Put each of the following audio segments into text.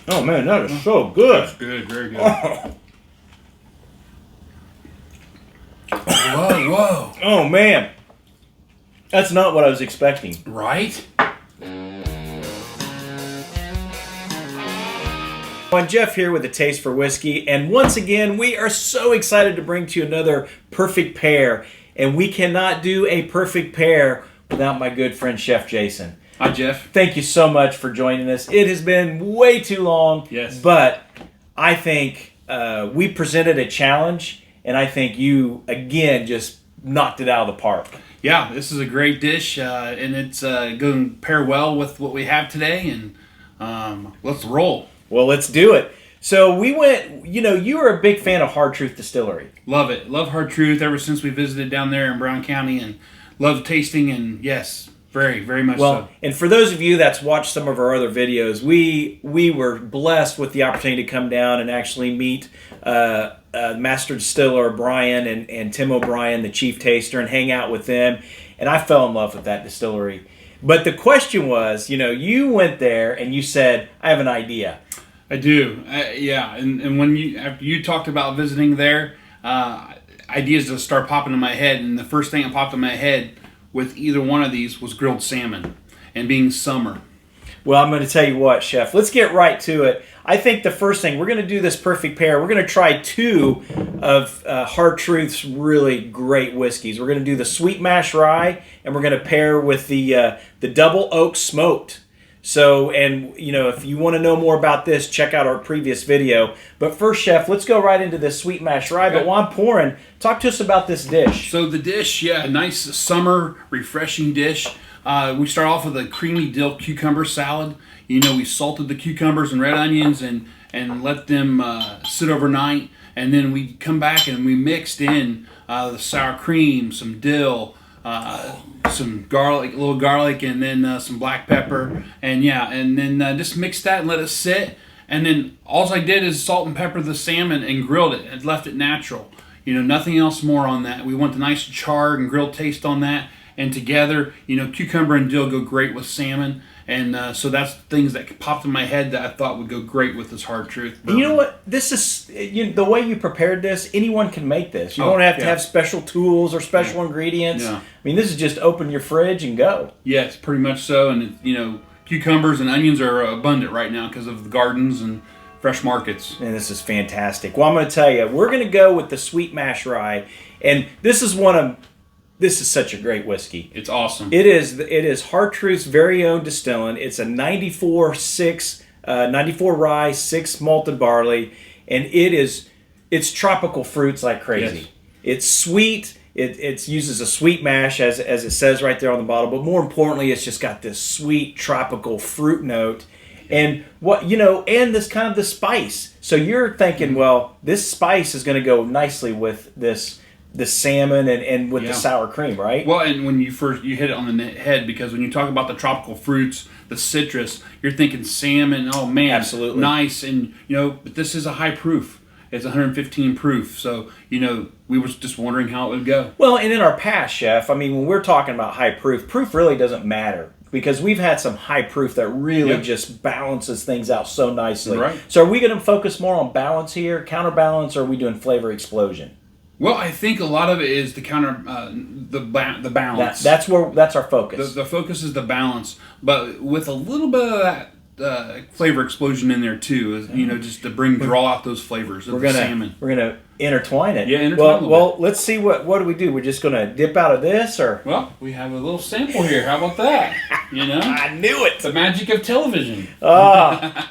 Oh man, that is so good. That's good, very good. Oh, Whoa. oh man, that's not what I was expecting. Right? I'm Jeff here with a taste for whiskey, and once again, we are so excited to bring to you another perfect pair. And we cannot do a perfect pair without my good friend Chef Jason. Hi, Jeff. Thank you so much for joining us. It has been way too long, Yes. but I think we presented a challenge, and I think you, again, just knocked it out of the park. Yeah, this is a great dish, and it's going to pair well with what we have today, and let's roll. Well, let's do it. So we went, you were a big fan of Hard Truth Distillery. Love it. Love Hard Truth ever since we visited down there in Brown County, and love tasting, and yes, very, very much so. And for those of you that's watched some of our other videos, we were blessed with the opportunity to come down and actually meet Master Distiller Brian and Tim O'Brien, the chief taster, and hang out with them. And I fell in love with that distillery. But the question was, you went there and you said, I have an idea. I do, yeah. And when after you talked about visiting there, ideas just start popping in my head. And the first thing that popped in my head with either one of these was grilled salmon, and being summer. Well, I'm going to tell you what, Chef. Let's get right to it. I think the first thing, we're going to do this perfect pair. We're going to try two of Hard Truth's really great whiskeys. We're going to do the Sweet Mash Rye, and we're going to pair with the Double Oak Smoked. So, and if you want to know more about this, check out our previous video. But first, Chef, let's go right into this Sweet Mash Rye. But while I'm pouring, talk to us about this dish. So the dish, yeah, a nice summer refreshing dish. We start off with a creamy dill cucumber salad. We salted the cucumbers and red onions and let them sit overnight. And then we come back and we mixed in the sour cream, some dill, some garlic, a little garlic, and then some black pepper, and then just mix that and let it sit. And then all I did is salt and pepper the salmon and grilled it and left it natural. Nothing else more on that. We want the nice charred and grilled taste on that, and together, cucumber and dill go great with salmon. And so that's things that popped in my head that I thought would go great with this Hard Truth bourbon. You know what? This is the way you prepared this. Anyone can make this. You don't have to have special tools or special ingredients. Yeah. I mean, this is just open your fridge and go. Yes, pretty much so. And cucumbers and onions are abundant right now because of the gardens and fresh markets. And this is fantastic. Well, I'm going to tell you, we're going to go with the Sweet Mash Rye, and this is such a great whiskey. It's awesome. It is Hard Truth's very own distilling. It's a 94 rye, 6 malted barley, and it's tropical fruits like crazy. Yes. It's sweet. It uses a sweet mash as it says right there on the bottle, but more importantly, it's just got this sweet tropical fruit note. And and this kind of the spice. So you're thinking, well, this spice is going to go nicely with the salmon and with the sour cream, right? Well, and when you hit it on the head, because when you talk about the tropical fruits, the citrus, you're thinking salmon. Oh man, absolutely nice. And but this is a high proof. It's 115 proof. So we were just wondering how it would go. Well, and in our past, Chef, I mean, when we're talking about high proof really doesn't matter. Because we've had some high proof that really just balances things out so nicely. Right. So are we going to focus more on balance here, counterbalance, or are we doing flavor explosion? Well, I think a lot of it is the the balance. That's our focus. The focus is the balance, but with a little bit of that flavor explosion in there too, just to draw out those flavors of the salmon. We're gonna intertwine it. Yeah, intertwine. Well, let's see what do we do? We're just gonna dip out of this, or we have a little sample here. How about that? I knew it. The magic of television.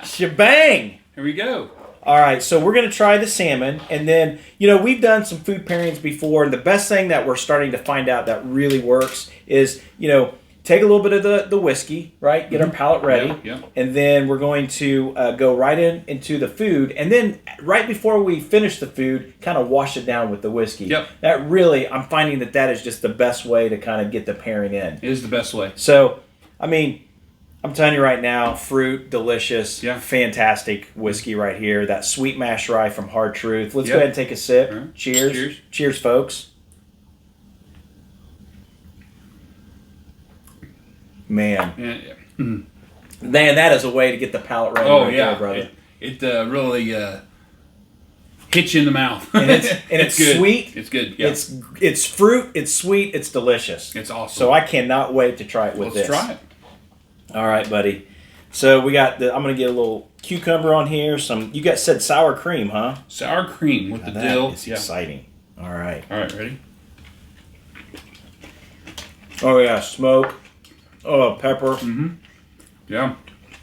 Shebang! Here we go. All right, so we're going to try the salmon, and then, we've done some food pairings before, and the best thing that we're starting to find out that really works is, take a little bit of the whiskey, right? Get our palate ready, and then we're going to go right into the food, and then right before we finish the food, kind of wash it down with the whiskey. Yep. That really, I'm finding that is just the best way to kind of get the pairing in. It is the best way. So, I mean, I'm telling you right now, fruit, delicious, fantastic whiskey right here. That Sweet Mash Rye from Hard Truth. Let's go ahead and take a sip. Right. Cheers. Cheers, folks. Man. Man, that is a way to get the palate ready there, brother. it really hits you in the mouth. And it's good. Sweet. It's good. Yeah. It's fruit. It's sweet. It's delicious. It's awesome. So I cannot wait to try it with this. Let's try it. All right, buddy. So we got I'm going to get a little cucumber on here. You guys said sour cream, huh? Sour cream with the That dill. is exciting. All right. All right, ready? Oh yeah, smoke. Oh, pepper. Mm-hmm. Yeah,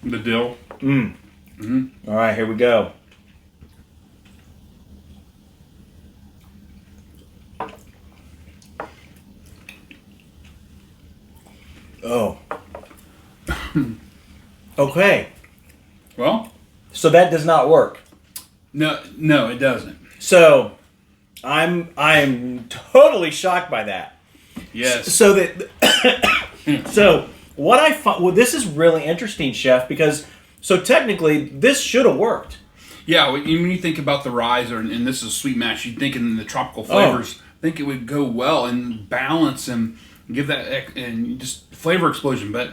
the dill. Mm. Mm-hmm. All right, here we go. Oh. Okay. Well, So that does not work. no, it doesn't. So I'm totally shocked by that. Yes. So that so what I found, well, this is really interesting, Chef, because so technically this should have worked. Yeah, when you think about the rye, and this is sweet mash, you'd think in the tropical flavors, think it would go well and balance and give that and just flavor explosion. But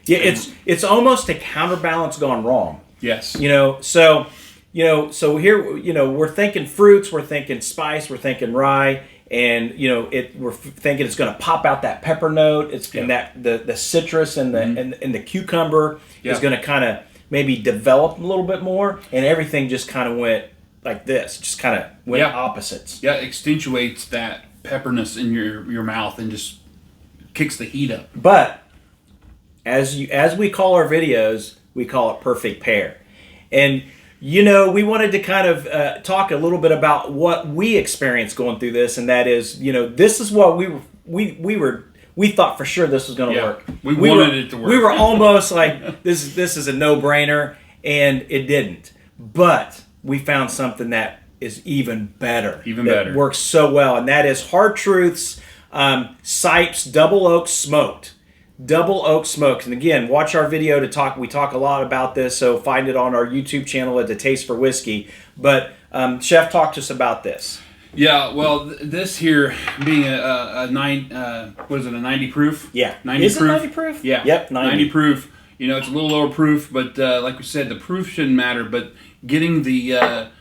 Yeah, it's almost a counterbalance gone wrong. yes, So here, we're thinking fruits, we're thinking spice, we're thinking rye, and we're thinking it's going to pop out that pepper note. And that the citrus and the and the cucumber is going to kind of maybe develop a little bit more, and everything just kind of went like this, just kind of went opposites. Yeah, accentuates that pepperness in your mouth and just kicks the heat up. But as we call our videos, we call it perfect pair, and we wanted to kind of talk a little bit about what we experienced going through this, and that is, this is what we thought for sure this was going to work. We wanted it to work. We were almost like this is a no-brainer, and it didn't. But we found something that is even better. That works so well, and that is Hard Truth's Sipes Double Oak Smoked. Double Oak Smoked. And again, watch our video to talk. We talk a lot about this, so find it on our YouTube channel at The Taste for Whiskey. But Chef, talk to us about this. Yeah, well, this here being a 90 proof? Yeah. 90 Is proof. it 90 proof? Yeah. Yep, 90 proof. It's a little lower proof, but like we said, the proof shouldn't matter. But getting the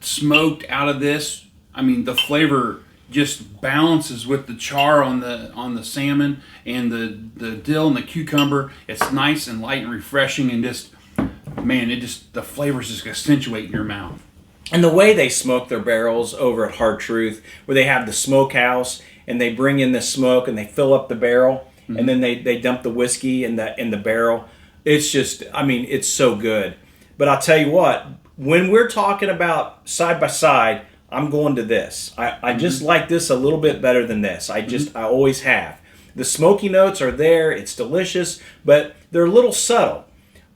smoked out of this, I mean, the flavor just balances with the char on the salmon and the dill and the cucumber. It's nice and light and refreshing, and just, man, the flavors just accentuate in your mouth. And the way they smoke their barrels over at Hard Truth, where they have the smokehouse and they bring in the smoke and they fill up the barrel, and then they dump the whiskey in the barrel. It's just, I mean, it's so good. But I'll tell you what, when we're talking about side by side, I'm going to this. I just like this a little bit better than this. I always have. The smoky notes are there. It's delicious, but they're a little subtle.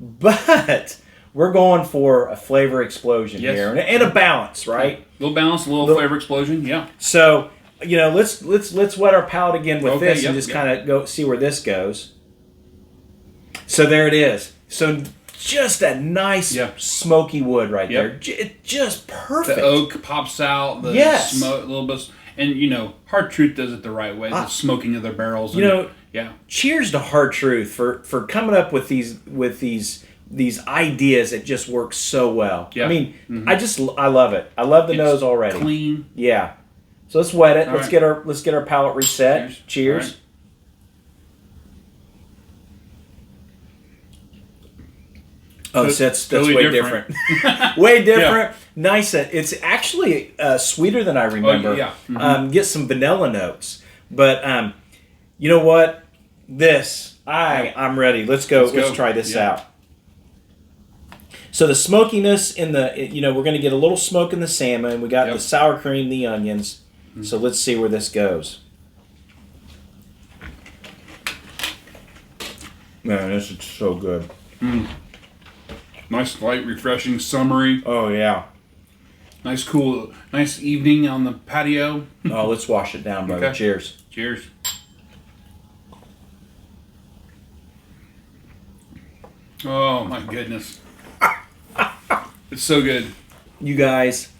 But we're going for a flavor explosion here and a balance, right? A little balance, a little flavor explosion, yeah. So, let's wet our palate again with this and just kind of go see where this goes. So there it is. So just that nice smoky wood right there. It's just perfect. The oak pops out. The smoke, a little bit. And, Hard Truth does it the right way. The smoking of their barrels. Cheers to Hard Truth for coming up with these ideas that just work so well. Yeah. I mean, I love it. I love the nose already. Clean. Yeah. So let's wet it. All let's right. get our palate reset. Cheers. Oh, that's totally way different. Way different. Nice. It's actually sweeter than I remember. Oh, yeah. Get some vanilla notes. But you know what? I'm ready. Let's go. Let's try this out. So the smokiness in we're going to get a little smoke in the salmon. We got the sour cream, the onions. So let's see where this goes. Man, this is so good. Nice, light, refreshing, summery. Oh, yeah. Nice, cool, nice evening on the patio. Oh, let's wash it down, brother. Okay. Cheers. Cheers. Oh, my goodness. It's so good. You guys,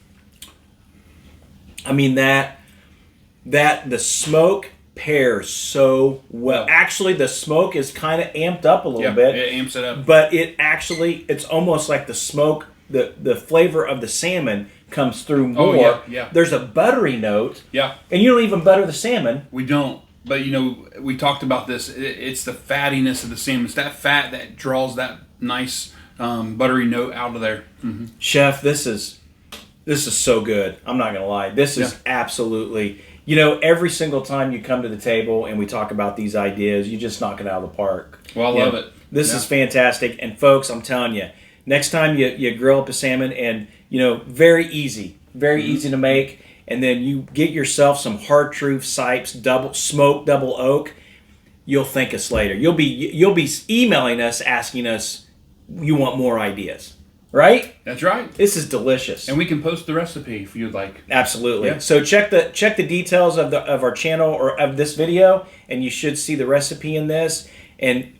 I mean, the smoke pairs so well. Actually, the smoke is kind of amped up a little bit. It amps it up. But it's almost like the smoke, the flavor of the salmon comes through more. Oh, yeah. There's a buttery note. Yeah. And you don't even butter the salmon. We don't. But, we talked about this. It's the fattiness of the salmon. It's that fat that draws that nice buttery note out of there. Mm-hmm. Chef, this is so good. I'm not going to lie. This is absolutely... every single time you come to the table and we talk about these ideas, you just knock it out of the park. Well, I love it. This is fantastic. And folks, I'm telling you, next time you grill up a salmon and, very easy to make, and then you get yourself some Hard Truth Sipes double oak, you'll thank us later. You'll be emailing us asking us you want more ideas. Right? That's right. This is delicious. And we can post the recipe if you'd like. Absolutely. Yeah. So check the details of our channel or of this video, and you should see the recipe in this. And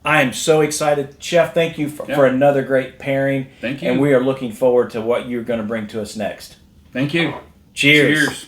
I am so excited. Chef, thank you for another great pairing. Thank you. And we are looking forward to what you're going to bring to us next. Thank you. Cheers. Cheers.